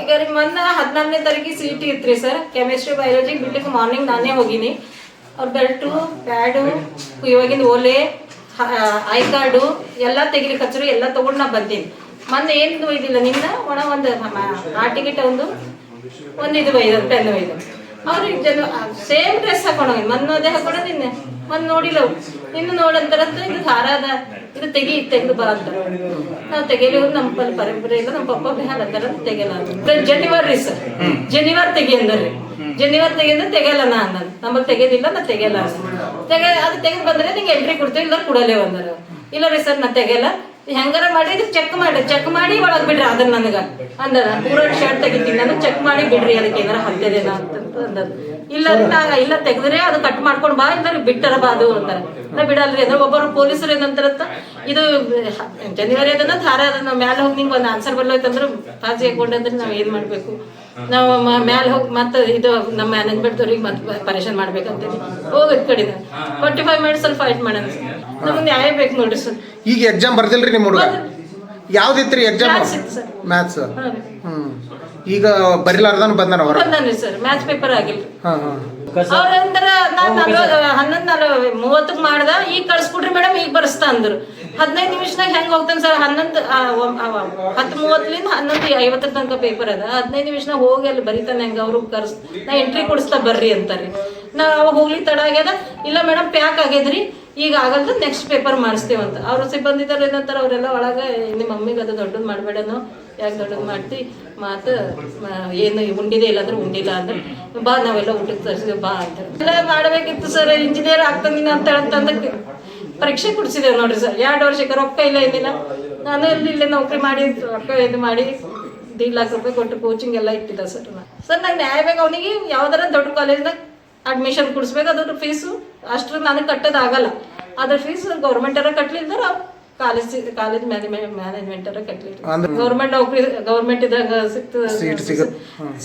ಈಗ ರೀ ಮೊನ್ನೆ 14ನೇ ತಾರೀಕಿಗೆ CET ಇತ್ತು ಸರ್. ಕೆಮಿಸ್ಟ್ರಿ ಬಯಾಲಜಿ ಬಿಡ್ಲಿಕ್ಕೆ ಮಾರ್ನಿಂಗ್ ನಾನೇ ಹೋಗಿನಿ. ಅವ್ರ ಬೆಲ್ಟು ಪ್ಯಾಡು ಇವಾಗಿಂದ ಓಲೆ ಐ ಕಾರ್ಡು ಎಲ್ಲ ತೆಗಿಲಿಕ್ಕೆ ಹಚ್ಚರು ಎಲ್ಲ ತೊಗೊಂಡು ನಾ ಬಂದೀನಿ. ಮೊನ್ನೆ ಏನು ಒಯ್ದಿಲ್ಲ ನಿನ್ನ ಒಣ ಒಂದು ಆ ಟಿಕೆಟ್ ಒಂದು ಇದು ಒಯ್ದು ಪೆನ್ ಒಯ್ದು ಅವ್ರಿಗೆ ಸೇಮ್ ಡ್ರೆಸ್ ಹಾಕೊಂಡೋಗಿ ಮೊನ್ನೆ ಹಾಕೊಂಡ ನಿನ್ನೆ ಮೊನ್ನೆ ನೋಡಿಲ್ಲ ಇನ್ನು ನೋಡಂತಾರಂತ ಇದು ಹಾರಾದ ಇದು ತೆಗೆದು ಬಾ ಅಂತ ನಾವು ತೆಗಿಲಿ ನಮ್ಮ ಪರಂಪರೆ ಇಲ್ಲ ನಮ್ಮ ಪಪ್ಪ ಬಿಹಾರ ಅಂತಾರ ತೆಗಿಯಲ್ಲ ಜನಿವಾರ ರೀ ಸರ್ ಜನಿವಾರ ತೆಗಿ ಅಂದ್ರಿ ಜನಿವಾರ ತೆಗಿದ್ರೆ ತೆಗಿಯಲ್ಲ ನಾ ಅಂದ ನಮ್ಮಲ್ಲಿ ತೆಗೆದಿಲ್ಲ ನಾ ತೆಗಿಯಲ್ಲ ಅದು ತೆಗೆದು ಬಂದ್ರೆ ನಿಂಗೆ ಎಂಟ್ರಿ ಕೊಡ್ತೀವಿ ಇಲ್ಲ ಕೊಡಲೇ ಅಂದರು ಇಲ್ಲ ರೀ ಸರ್ ನಾ ತೆಗಿಯಲ್ಲ ಹೆಂಗಾರ ಮಾಡಿ ಚೆಕ್ ಮಾಡಿ ಒಳಗೆ ಬಿಡ್ರಿ ಅದನ್ನ ನನಗೆ ಅಂದ ಪೂರ ಶರ್ಟ್ ತೆಗಿತೀನಿ ನಾನು ಚೆಕ್ ಮಾಡಿ ಬಿಡ್ರಿ ಅದಕ್ಕೆ ಏನಾರ ಹತ್ತಿದೇನ ಅಂತ ಅಂದದ್ದು ಇಲ್ಲ ಇಲ್ಲ ತೆಗೆದ್ರೆ ಅದು ಕಟ್ ಮಾಡ್ಕೊಂಡು ಬಾ ಇಲ್ಲ ಬಿಟ್ಟರ ಬಾ ಅದು ಅಂತಾರೆ ನಾ ಬಿಡಲ್ರಿ ಅಂದ್ರೆ ಒಬ್ಬರು ಪೊಲೀಸರು ಏನಂತಾರಂತ ಇದು ಜನಿವಾರ ಅದನ್ನ ಧಾರ ಅದನ್ನ ಮ್ಯಾಲೆ ಹೋಗಿ ನಿಂಗೆ ಒಂದು ಆನ್ಸರ್ ಬರ್ಲೋಯ್ತಂದ್ರೆ ಪಾಸಿ ಹಾಕೊಂಡಂದ್ರೆ ನಾವು ಏನು ಮಾಡಬೇಕು ನಾವು ಮ್ಯಾಲೆ ಹೋಗಿ ಮತ್ತೆ ಇದು ನಮ್ಮ ಮ್ಯಾನೇಜ್ಮೆಂಟ್ದವ್ರಿಗೆ ಮತ್ತೆ ಪರೇಶಾನ್ ಮಾಡ್ಬೇಕಂತೀನಿ ಹೋಗಿ ಕಡಿದ 45 ಮಿನಿಟ್ಸ್ ಅಲ್ಲಿ ಫೈಟ್ ಮಾಡೋಣ ನಮ್ಗೆ ನ್ಯಾಯ ಬೇಕು ನೋಡ್ರಿ ಸರ್. ಈಗ ಎಕ್ಸಾಮ್ ಬರ್ದಿಲ್ರಿ ನಿಮ್ಮ ಹುಡುಗ ಯಾವ್ದಿತ್ರಿ ಎಕ್ಸಾಮ್? ಮ್ಯಾಥ್ಸ್. ಈಗ ಬರಿಲಾರ್ದಾನ ಬಂದಾನ ಹೊರ ಬಂದಾನ್ರಿ ಸರ್. ಮ್ಯಾಥ್ಸ್ ಪೇಪರ್ ಆಗಿಲ್ಲ ಅವ್ರಂದ್ರ ನಾನು 11:30 ಮಾಡ್ದ ಈಗ ಕಳ್ಸ್ಬಿಡ್ರಿ ಮೇಡಮ್ ಈಗ ಬರ್ಸ್ತಾ ಅಂದ್ರು 15 ನಿಮಿಷನಾಗ ಹೆಂಗ್ ಹೋಗ್ತಾನೆ ಸರ್ 10:30ಲಿಂದ 11:50 ತನಕ ಪೇಪರ್ ಅದ 15 ನಿಮಿಷನಾಗ ಹೋಗಿ ಅಲ್ಲಿ ಬರಿತಾನೆ ಹೆಂಗ ಅವ್ರು ನಾ ಎಂಟ್ರಿ ಕೊಡಿಸ್ತಾ ಬರ್ರಿ ಅಂತಾರೆ ನಾ ಅವಾಗ ಹೋಗ್ಲಿ ತಡ ಆಗ್ಯದ ಇಲ್ಲ ಮೇಡಮ್ ಪ್ಯಾಕ್ ಆಗ್ಯದ್ರಿ ಈಗ ಆಗಲ್ದು ನೆಕ್ಸ್ಟ್ ಪೇಪರ್ ಮಾಡಿಸ್ತೇವಂತ ಅವ್ರು ಸಿಬ್ಬಂದಿದವ್ರು ಏನಂತಾರೆ ಅವರೆಲ್ಲ ಒಳಗೆ ನಿಮ್ಮ ಮಮ್ಮಿಗೆ ಅದು ದೊಡ್ಡದು ಮಾಡಬೇಡನು ಯಾಕೆ ದೊಡ್ಡದು ಮಾಡ್ತಿ ಮಾತು ಏನು ಉಂಡಿದೆ ಇಲ್ಲಾಂದ್ರೆ ಉಂಡಿಲ್ಲ ಅಂದ್ರೆ ಬಾ ನಾವೆಲ್ಲ ಊಟಕ್ಕೆ ತರಿಸಿದ್ವಿ ಬಾ ಅಂತ ಎಲ್ಲ ಮಾಡಬೇಕಿತ್ತು ಸರ್ ಇಂಜಿನಿಯರ್ ಆಗ್ತಾನಿನ ಅಂತ ಹೇಳ್ತಂದಕ್ಕೆ ಪರೀಕ್ಷೆ ಕೊಡಿಸಿದ್ದೇವೆ ನೋಡ್ರಿ ಸರ್ 2 ವರ್ಷಕ್ಕೆ ರೊಕ್ಕ ಇಲ್ಲ ಏನಿಲ್ಲ ನಾನು ಇಲ್ಲೇ ನೌಕರಿ ಮಾಡಿ ರೊಕ್ಕ ಇದು ಮಾಡಿ 1.5 ಲಕ್ಷ ರೂಪಾಯಿ ಕೊಟ್ಟು ಕೋಚಿಂಗ್ ಎಲ್ಲ ಇಟ್ಟಿದ್ದ ಸರ್ ನಂಗೆ ನ್ಯಾಯ ಬೇಕು ಅವನಿಗೆ ಯಾವ್ದಾರ ದೊಡ್ಡ ಕಾಲೇಜ್ನಾಗ ಅಡ್ಮಿಷನ್ ಕೊಡಿಸ್ಬೇಕು ಅದ್ರ ಫೀಸು ಅಷ್ಟು ನನಗೆ ಕಟ್ಟೋದಾಗಲ್ಲ ಅದ್ರ ಫೀಸ್ ಗೌರ್ಮೆಂಟರ ಕಟ್ಲಿಲ್ದಾರ ಕಾಲೇಜ್ ಮ್ಯಾನೇಜ್ಮೆಂಟರ ಕಟ್ಲಿಲ್ಲ ಗೌರ್ಮೆಂಟ್ ನೌಕರಿ ಗೌರ್ಮೆಂಟ್ ಇದ್ರಾಗ ಸಿಗ್ತದೆ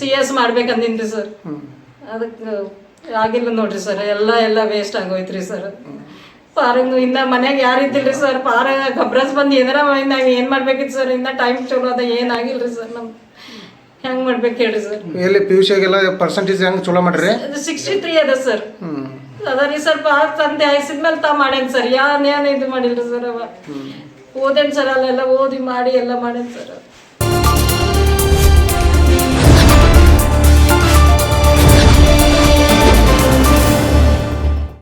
CS ಮಾಡ್ಬೇಕಂದಿನ್ರಿ ಸರ್ ಅದಕ್ಕೆ ಆಗಿಲ್ಲ ನೋಡ್ರಿ ಸರ್ ಎಲ್ಲ ವೇಸ್ಟ್ ಆಗೋಯ್ತ್ರಿ ಸರ್ ಪಾರಂಗ್ ಇನ್ನ ಮನ್ಯಾಗ ಯಾರು ಇದ್ದಿಲ್ರಿ ಸರ್ ಪಾರ ಗಬ್ರಸ್ ಬಂದು ಏನಾರ ನಾವ್ ಏನ್ ಮಾಡ್ಬೇಕಿತ್ತು ಸರ್ ಇನ್ನ ಟೈಮ್ ಚಲೋ ಅದ ಏನಾಗಿಲ್ರಿ ಸರ್ ನಮ್ ಹೆಂಗ್ ಮಾಡ್ಬೇಕು ಹೇಳ್ರಿ ಸರ್ ಎಲ್ಲಿ PUC ಪರ್ಸೆಂಟೇಜ್ ಹೆಂಗ್ ಚಲೋ ಮಾಡ್ರಿ 63 ಅದ ಸರ್ ಅದರಿ ಸರ್ ತಂದೆ ಆಯ್ಸಿದ್ಮೇಲೆ ತಾ ಮಾಡೇನ್ ಸರ್ ಯಾನ್ ಇದು ಮಾಡಿಲ್ರಿ ಸರ್ ಅವ ಓದೇನ್ ಸರ್ ಅಲ್ಲೆಲ್ಲ ಓದಿ ಮಾಡಿ ಎಲ್ಲ ಮಾಡೇನ್ ಸರ್